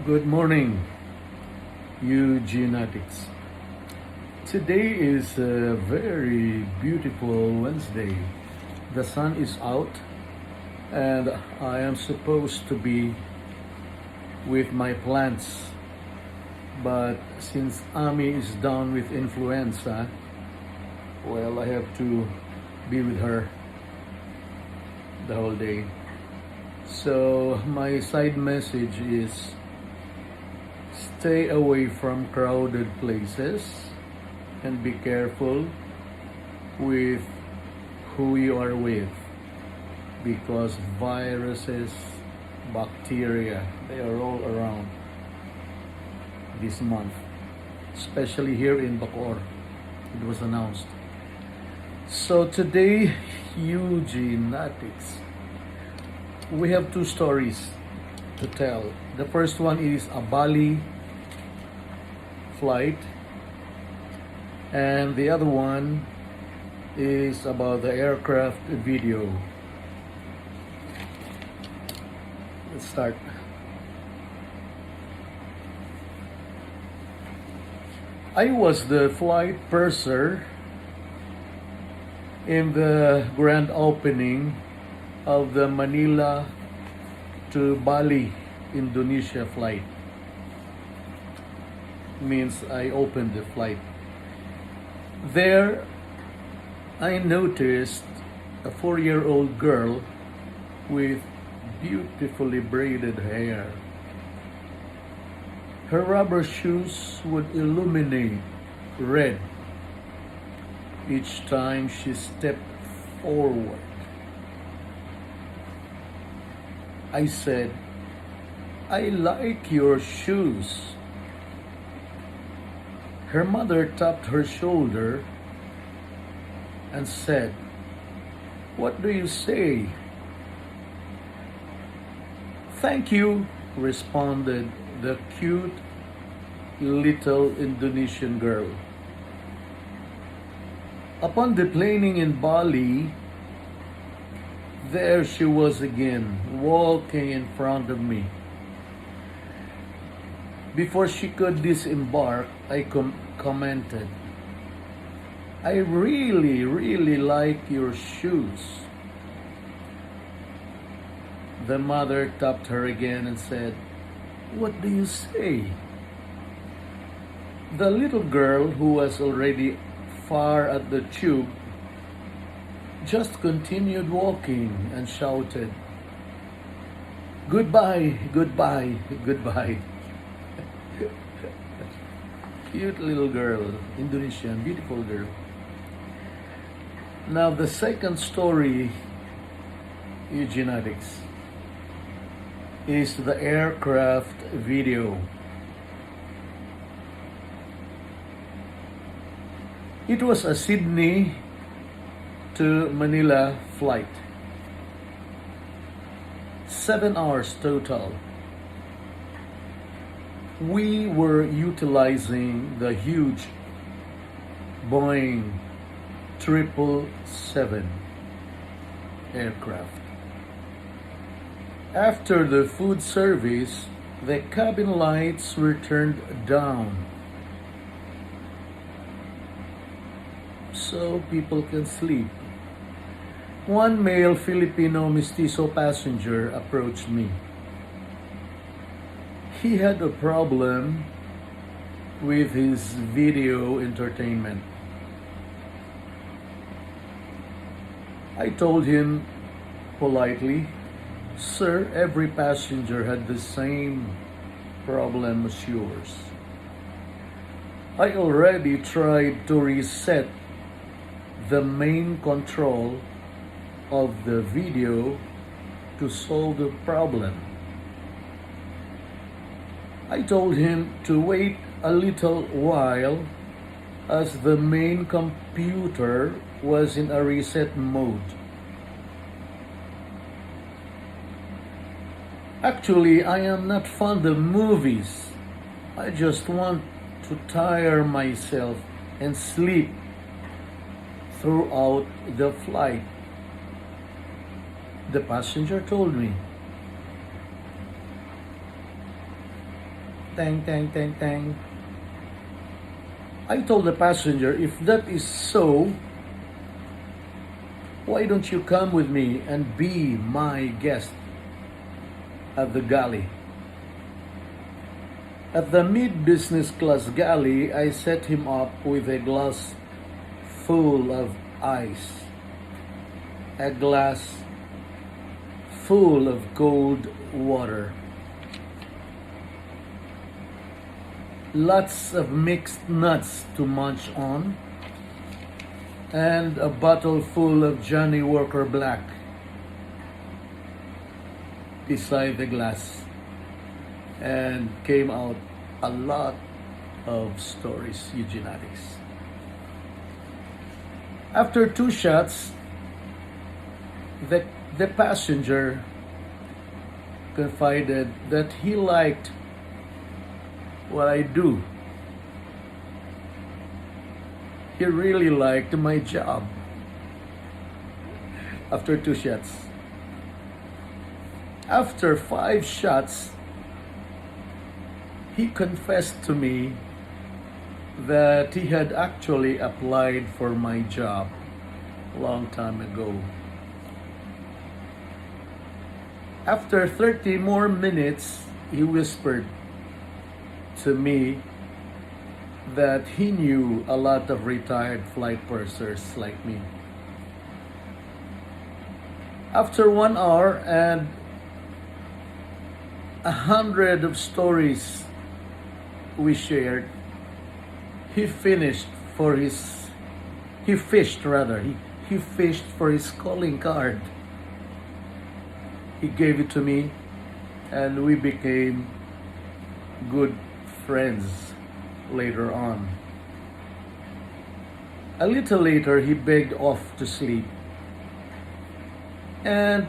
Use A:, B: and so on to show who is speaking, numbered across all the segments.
A: Good morning, Eugenetics. Today is a very beautiful Wednesday. The sun is out, and I am supposed to be with my plants. But since Ami is down with influenza, well, I have to be with her the whole day. So, my side message is stay away from crowded places and be careful with who you are with because viruses, bacteria, they are all around this month, especially here in Bacoor. It was announced. So today, Eugenetics, we have two stories to tell. The first one is a Bali flight, and the other one is about the aircraft video. Let's start. I was the flight purser in the grand opening of the Manila to Bali, Indonesia flight. Means I opened the flight. There, I noticed a 4-year-old girl with beautifully braided hair. Her rubber shoes would illuminate red each time she stepped forward. I said, "I like your shoes." Her mother tapped her shoulder and said, "What do you say?" "Thank you," responded the cute little Indonesian girl. Upon deplaning in Bali, there she was again, walking in front of me. Before she could disembark, I commented, "I really like your shoes." The mother tapped her again and said, "What do you say?" The little girl, who was already far at the tube, just continued walking and shouted, "Goodbye, goodbye, goodbye." Cute little girl, Indonesian, beautiful girl. Now the second story, Eugenetics, is the aircraft video. It was a Sydney to Manila flight. 7 hours total. We were utilizing the huge Boeing 777 aircraft. After the food service, the cabin lights were turned down so people can sleep. One male Filipino mestizo passenger approached me. He had a problem with his video entertainment. I told him politely, "Sir, every passenger had the same problem as yours. I already tried to reset the main control of the video to solve the problem." I told him to wait a little while as the main computer was in a reset mode. Actually, I am not fond of movies. I just want to tire myself and sleep throughout the flight. The passenger told me. tang, tang, tang, tang. I told the passenger, if that is so, why don't you come with me and be my guest at the galley? At the mid-business class galley, I set him up with a glass full of ice, a glass full of cold water, lots of mixed nuts to munch on, and a bottle full of Johnny Walker Black beside the glass, and came out a lot of stories, Eugenics. After 2 shots, the passenger confided that he liked what I do. He really liked my job. After 2 shots. After 5 shots, he confessed to me that he had actually applied for my job a long time ago. After 30 more minutes, he whispered to me that he knew a lot of retired flight pursers like me. After 1 hour and 100 of stories we shared, he fished for his calling card. He gave it to me, and we became good friends later on. A little later, he begged off to sleep. And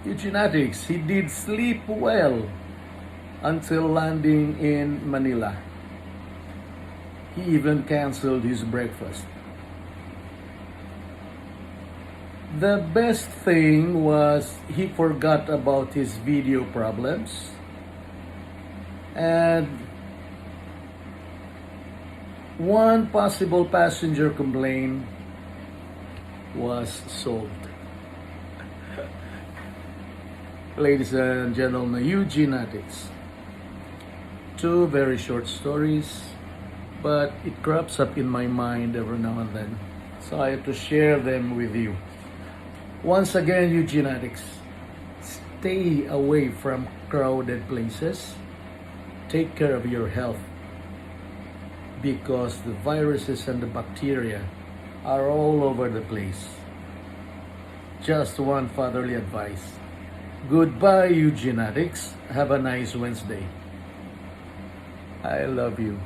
A: Eugenics, he did sleep well until landing in Manila. He even canceled his breakfast. The best thing was he forgot about his video problems, and one possible passenger complaint was solved. Ladies and gentlemen, Eugenics. 2 very short stories, but it crops up in my mind every now and then, so I have to share them with you. Once again, Eugenics, stay away from crowded places. Take care of your health, because the viruses and the bacteria are all over the place. Just one fatherly advice. Goodbye, Eugenics. Have a nice Wednesday. I love you.